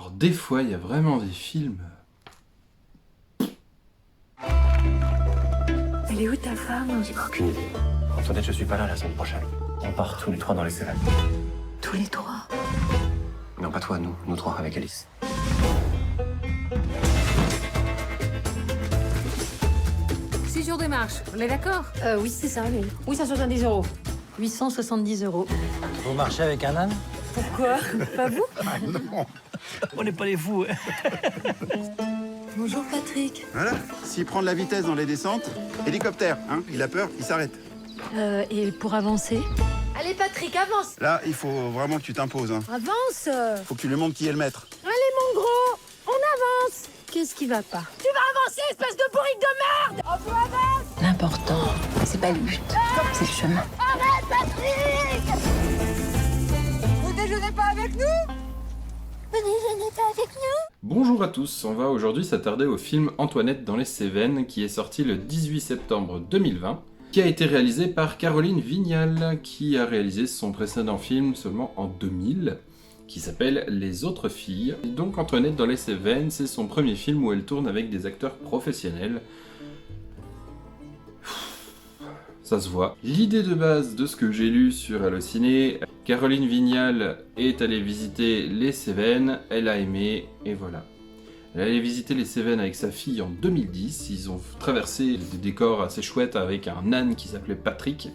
Alors des fois, il y a vraiment des films... Elle est où ta femme? J'ai aucune idée. Antoinette, je suis pas là la semaine prochaine. On part tous les trois dans les Cévennes. Tous les trois? Non, pas toi, nous trois avec Alice. 6 jours de marche, on est d'accord? Oui, c'est ça, oui. 870 €. 870 €. Vous marchez avec un âne? Pourquoi? Pas vous? Ah non, on n'est pas des fous. Bonjour Patrick. Voilà, s'il prend de la vitesse dans les descentes, hélicoptère, hein, il a peur, il s'arrête. Et pour avancer? Allez Patrick, avance! Là, il faut vraiment que tu t'imposes, hein. Avance! Faut que tu lui montres qui est le maître. Allez mon gros, on avance! Qu'est-ce qui va pas? Tu vas avancer, espèce de bourrique de merde! On avance! L'important, c'est pas le but, c'est le chemin. Arrête Patrick! Vous déjeunez pas avec nous? Vous déjeunez pas avec nous? Bonjour à tous, on va aujourd'hui s'attarder au film Antoinette dans les Cévennes qui est sorti le 18 septembre 2020, qui a été réalisé par Caroline Vignal, qui a réalisé son précédent film seulement en 2000, qui s'appelle Les Autres Filles. Et donc Antoinette dans les Cévennes, c'est son premier film où elle tourne avec des acteurs professionnels. Ça se voit. L'idée de base de ce que j'ai lu sur Allociné, Caroline Vignal est allée visiter les Cévennes, elle a aimé, et voilà. Elle est allée visiter les Cévennes avec sa fille en 2010, ils ont traversé des décors assez chouettes avec un âne qui s'appelait Patrick,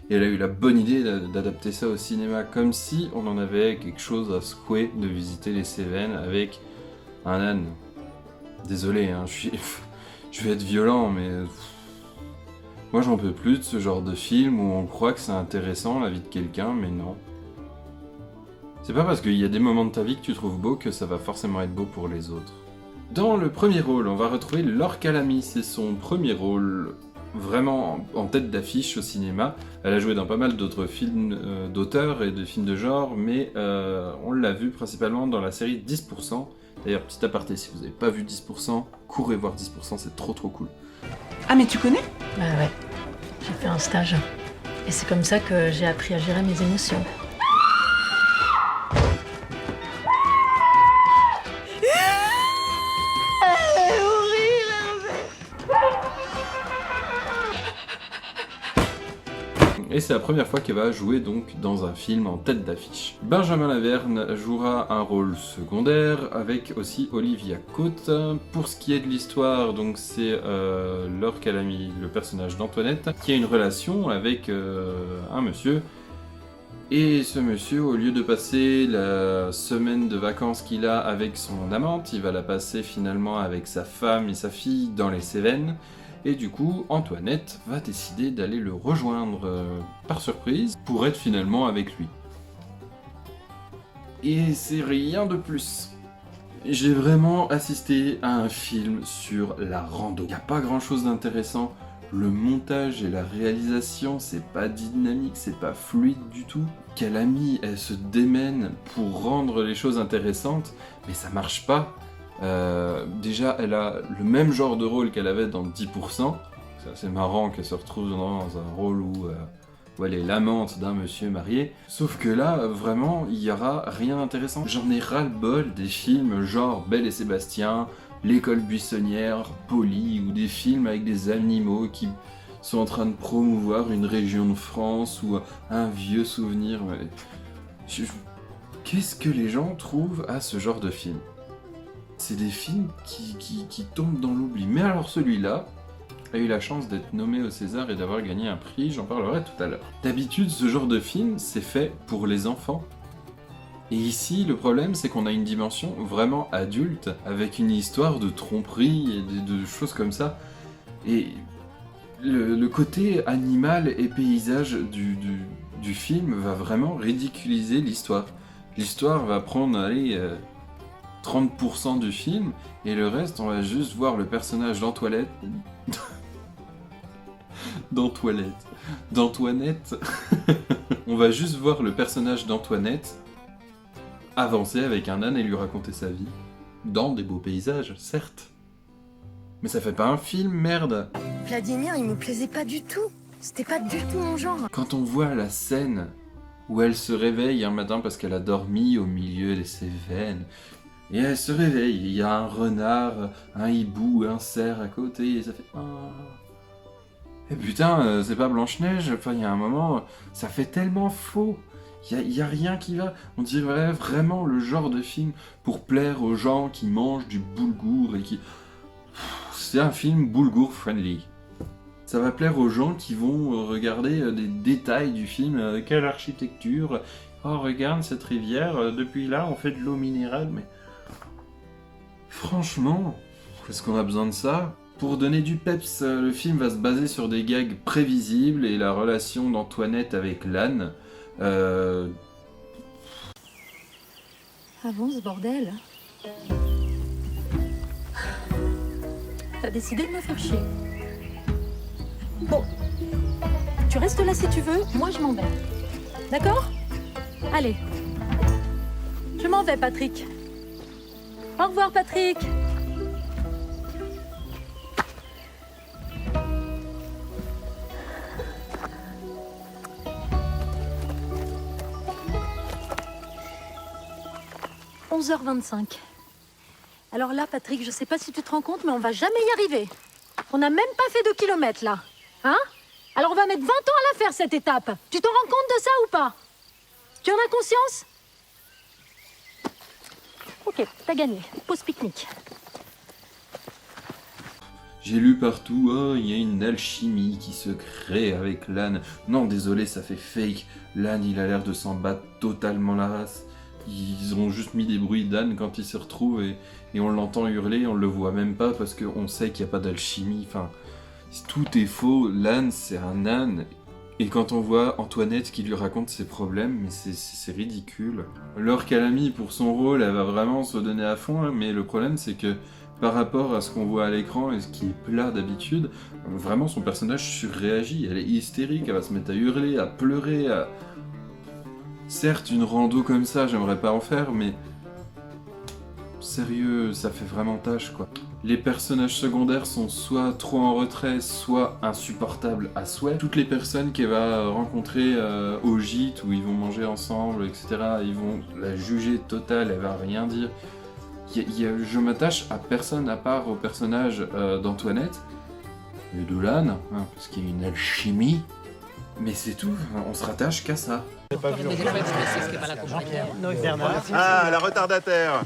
et elle a eu la bonne idée d'adapter ça au cinéma, comme si on en avait quelque chose à secouer de visiter les Cévennes avec un âne. Désolé, hein, je vais être violent, mais... moi j'en peux plus de ce genre de film où on croit que c'est intéressant la vie de quelqu'un, mais non. C'est pas parce qu'il y a des moments de ta vie que tu trouves beau que ça va forcément être beau pour les autres. Dans le premier rôle, on va retrouver Laure Calamy, c'est son premier rôle vraiment en tête d'affiche au cinéma. Elle a joué dans pas mal d'autres films d'auteurs et de films de genre, mais on l'a vu principalement dans la série 10%. D'ailleurs, petit aparté, si vous n'avez pas vu 10%, courez voir 10%, c'est trop cool. Ah mais tu connais? Bah ouais, j'ai fait un stage. Et c'est comme ça que j'ai appris à gérer mes émotions. Et c'est la première fois qu'elle va jouer donc dans un film en tête d'affiche. Benjamin Laverne jouera un rôle secondaire avec aussi Olivia Cotte. Pour ce qui est de l'histoire, donc c'est Laure Calamy, le personnage d'Antoinette, qui a une relation avec un monsieur. Et ce monsieur, au lieu de passer la semaine de vacances qu'il a avec son amante, il va la passer finalement avec sa femme et sa fille dans les Cévennes. Et du coup, Antoinette va décider d'aller le rejoindre par surprise pour être finalement avec lui. Et c'est rien de plus. J'ai vraiment assisté à un film sur la rando. Il n'y a pas grand chose d'intéressant. Le montage et la réalisation, c'est pas dynamique, c'est pas fluide du tout. Calamy, elle se démène pour rendre les choses intéressantes, mais ça marche pas. Déjà, elle a le même genre de rôle qu'elle avait dans 10%. C'est assez marrant qu'elle se retrouve dans un rôle où elle est l'amante d'un monsieur marié. Sauf que là, vraiment, il y aura rien d'intéressant. J'en ai ras-le-bol des films genre Belle et Sébastien, L'école buissonnière, Polly, ou des films avec des animaux qui sont en train de promouvoir une région de France ou un vieux souvenir. Qu'est-ce que les gens trouvent à ce genre de film ? C'est des films qui tombent dans l'oubli. Mais alors celui-là a eu la chance d'être nommé au César et d'avoir gagné un prix, j'en parlerai tout à l'heure. D'habitude, ce genre de film, c'est fait pour les enfants. Et ici, le problème, c'est qu'on a une dimension vraiment adulte, avec une histoire de tromperie et de choses comme ça. Et le côté animal et paysage du film va vraiment ridiculiser l'histoire. L'histoire va prendre, 30% du film, et le reste, on va juste voir le personnage d'Antoinette. d'Antoinette. On va juste voir le personnage d'Antoinette avancer avec un âne et lui raconter sa vie. Dans des beaux paysages, certes. Mais ça fait pas un film, merde! Vladimir, il me plaisait pas du tout. C'était pas du tout mon genre. Quand on voit la scène où elle se réveille un matin parce qu'elle a dormi au milieu de ses veines, Et elle se réveille, il y a un renard, un hibou, un cerf à côté, et ça fait... Ah. Et putain, c'est pas Blanche-Neige, enfin il y a un moment, ça fait tellement faux. Il y a rien qui va. On dirait vraiment le genre de film pour plaire aux gens qui mangent du boulgour et qui... C'est un film boulgour friendly. Ça va plaire aux gens qui vont regarder des détails du film, quelle architecture, oh regarde cette rivière, depuis là on fait de l'eau minérale, mais... Franchement, est-ce qu'on a besoin de ça? Pour donner du peps, le film va se baser sur des gags prévisibles et la relation d'Antoinette avec l'âne. Avance, bordel. T'as décidé de me faire chier. Bon, tu restes là si tu veux, moi je m'en vais. D'accord? Allez. Je m'en vais, Patrick. Au revoir, Patrick. « 11h25. Alors là, Patrick, je sais pas si tu te rends compte, mais on va jamais y arriver. On n'a même pas fait 2 kilomètres, là. Hein? Alors on va mettre 20 ans à la faire, cette étape. Tu t'en rends compte de ça ou pas? Tu en as conscience? Ok, t'as gagné. Pause pique-nique. J'ai lu partout, oh, il y a une alchimie qui se crée avec l'âne. Non, désolé, ça fait fake. L'âne, il a l'air de s'en battre totalement la race. Ils ont juste mis des bruits d'âne quand ils se retrouvent et on l'entend hurler, on le voit même pas parce qu'on sait qu'il n'y a pas d'alchimie. Enfin, tout est faux. L'âne, c'est un âne. Et quand on voit Antoinette qui lui raconte ses problèmes, mais c'est ridicule. Laure Calamy, pour son rôle, elle va vraiment se donner à fond, hein, mais le problème, c'est que par rapport à ce qu'on voit à l'écran et ce qui est plat d'habitude, vraiment son personnage surréagit. Elle est hystérique, elle va se mettre à hurler, à pleurer, à... Certes, une rando comme ça, j'aimerais pas en faire, mais... Sérieux, ça fait vraiment tâche, quoi. Les personnages secondaires sont soit trop en retrait, soit insupportables à souhait. Toutes les personnes qu'elle va rencontrer au gîte, où ils vont manger ensemble, etc., ils vont la juger totale, elle va rien dire. Je m'attache à personne à part au personnage d'Antoinette, et de l'âne, hein, parce qu'il y a une alchimie. Mais c'est tout, on se rattache qu'à ça. Ah, la retardataire.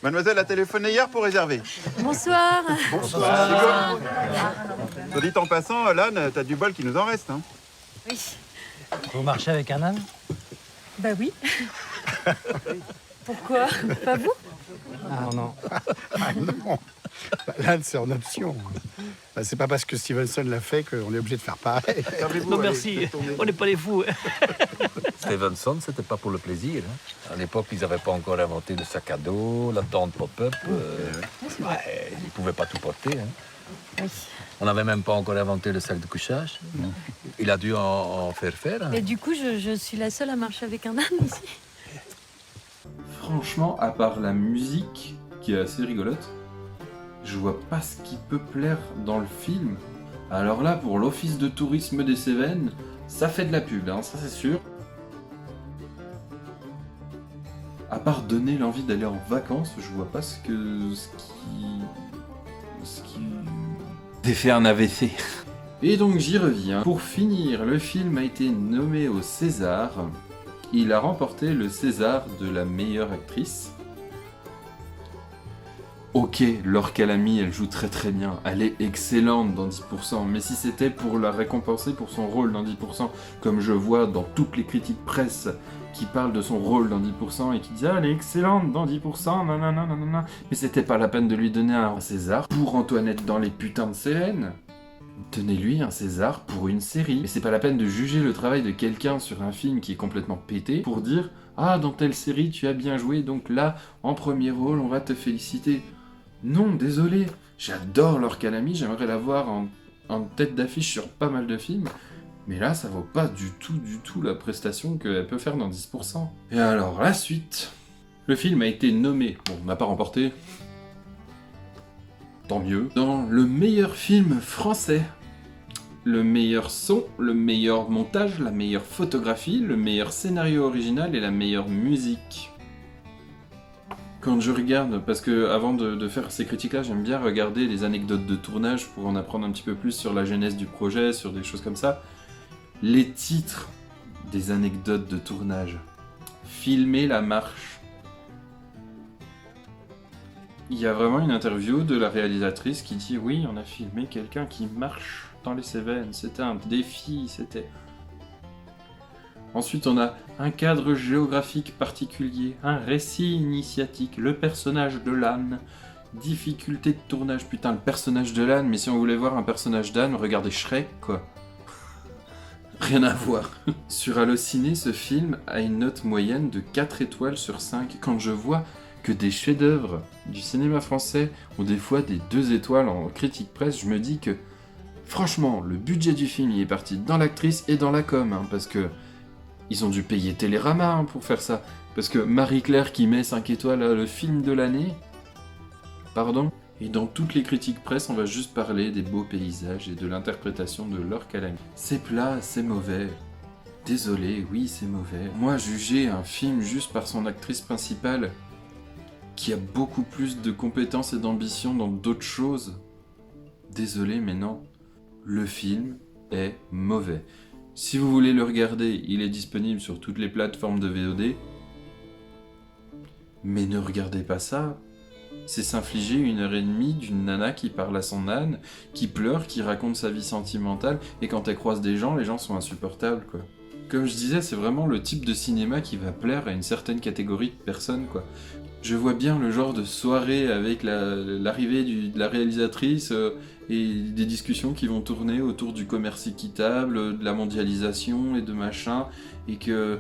Mademoiselle a téléphoné hier pour réserver. Bonsoir. Bonsoir. Soit dit en passant, l'âne, t'as du bol qui nous en reste. Hein. Oui. Vous marchez avec un âne? Bah oui. Pourquoi? Pas vous? Non. Ah non, l'âne c'est en option. Bah, c'est pas parce que Stevenson l'a fait qu'on est obligé de faire pareil. Non merci, on n'est pas les fous. Stevenson, c'était pas pour le plaisir. Hein. À l'époque, ils n'avaient pas encore inventé de sac à dos, la tente pop-up. Ils ne pouvaient pas tout porter. Hein. Oui. On n'avait même pas encore inventé le sac de couchage. Il a dû en faire. Hein. Et du coup, je suis la seule à marcher avec un âne ici. Franchement, à part la musique, qui est assez rigolote, je vois pas ce qui peut plaire dans le film. Alors là, pour l'office de tourisme des Cévennes, ça fait de la pub, hein, ça c'est sûr. À part donner l'envie d'aller en vacances, je vois pas ce qui... J'ai fait un AVC. Et donc j'y reviens. Pour finir, le film a été nommé au César. Il a remporté le César de la meilleure actrice. Ok, Laure Calamy, elle joue très très bien. Elle est excellente dans 10%. Mais si c'était pour la récompenser pour son rôle dans 10%, comme je vois dans toutes les critiques presse qui parlent de son rôle dans 10% et qui disent « Ah, elle est excellente dans 10%, nanana, nanana. » Mais c'était pas la peine de lui donner un César pour Antoinette dans les putains de Cévennes. Donnez-lui un César pour une série. Mais c'est pas la peine de juger le travail de quelqu'un sur un film qui est complètement pété pour dire « Ah, dans telle série, tu as bien joué, donc là, en premier rôle, on va te féliciter. » Non, désolé, j'adore Laure Calamy, j'aimerais la voir en tête d'affiche sur pas mal de films, mais là, ça vaut pas du tout la prestation qu'elle peut faire dans 10%. Et alors, la suite. Le film a été nommé, bon, on n'a pas remporté, tant mieux, dans le meilleur film français. Le meilleur son, le meilleur montage, la meilleure photographie, le meilleur scénario original et la meilleure musique. Quand je regarde, parce que avant de faire ces critiques-là, j'aime bien regarder les anecdotes de tournage pour en apprendre un petit peu plus sur la genèse du projet, sur des choses comme ça. Les titres des anecdotes de tournage. Filmer la marche. Il y a vraiment une interview de la réalisatrice qui dit « Oui, on a filmé quelqu'un qui marche dans les Cévennes, c'était un défi, c'était... » Ensuite, on a un cadre géographique particulier, un récit initiatique, le personnage de l'âne, difficulté de tournage. Putain, le personnage de l'âne, mais si on voulait voir un personnage d'âne, regardez Shrek, quoi. Rien à voir. Sur Allociné, ce film a une note moyenne de 4 étoiles sur 5. Quand je vois que des chefs-d'œuvre du cinéma français ont des fois des 2 étoiles en critique presse, je me dis que, franchement, le budget du film, il est parti dans l'actrice et dans la com, hein, parce que ils ont dû payer Télérama pour faire ça. Parce que Marie-Claire qui met 5 étoiles à le film de l'année... Pardon. Et dans toutes les critiques presse, on va juste parler des beaux paysages et de l'interprétation de Laure Calamy. C'est plat, c'est mauvais. Désolé, oui, c'est mauvais. Moi, juger un film juste par son actrice principale, qui a beaucoup plus de compétences et d'ambition dans d'autres choses... Désolé, mais non. Le film est mauvais. Si vous voulez le regarder, il est disponible sur toutes les plateformes de VOD. Mais ne regardez pas ça. C'est s'infliger 1h30 d'une nana qui parle à son âne, qui pleure, qui raconte sa vie sentimentale, et quand elle croise des gens, les gens sont insupportables, quoi. Comme je disais, c'est vraiment le type de cinéma qui va plaire à une certaine catégorie de personnes, quoi. Je vois bien le genre de soirée avec l'arrivée de la réalisatrice et des discussions qui vont tourner autour du commerce équitable, de la mondialisation et de machin, et que...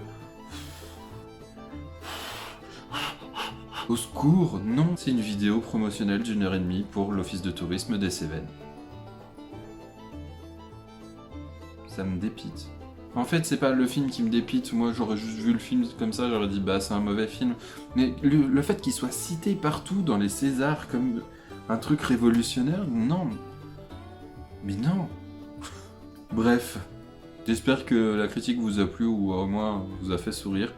Au secours, non, c'est une vidéo promotionnelle d'1h30 pour l'office de tourisme des Cévennes. Ça me dépite. En fait, c'est pas le film qui me dépite, moi j'aurais juste vu le film comme ça, j'aurais dit bah c'est un mauvais film. Mais le fait qu'il soit cité partout dans les Césars comme un truc révolutionnaire, non. Mais non. Bref, j'espère que la critique vous a plu ou au moins vous a fait sourire.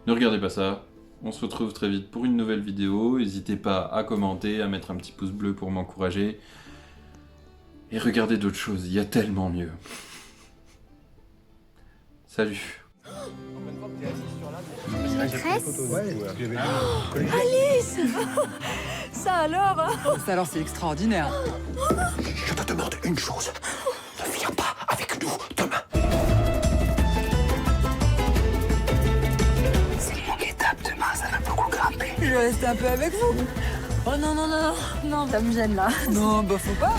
Ne regardez pas ça, on se retrouve très vite pour une nouvelle vidéo, n'hésitez pas à commenter, à mettre un petit pouce bleu pour m'encourager. Et regardez d'autres choses, il y a tellement mieux. Salut. Maîtresse Alice Ça alors Ça alors, c'est extraordinaire. Je te demande une chose. Ne viens pas avec nous demain. C'est mon étape demain, ça va beaucoup grimper. Je vais rester un peu avec vous. Oh non, non, non, non, ça me gêne là. Non, bah faut pas.